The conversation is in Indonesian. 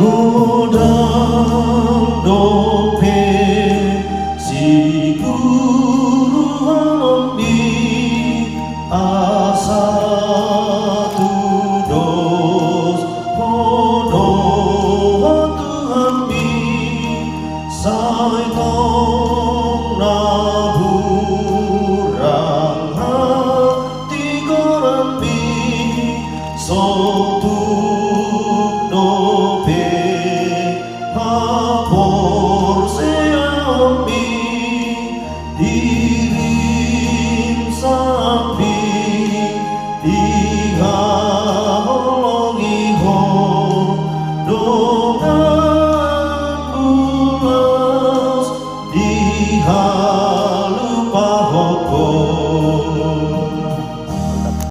Godang dope si guru hambi asa tudos podo hambi sai tong naburang hati gorambi sotu dope hapor seambi dirim sambi dihalongi ho dongan bulas dihalupa hoko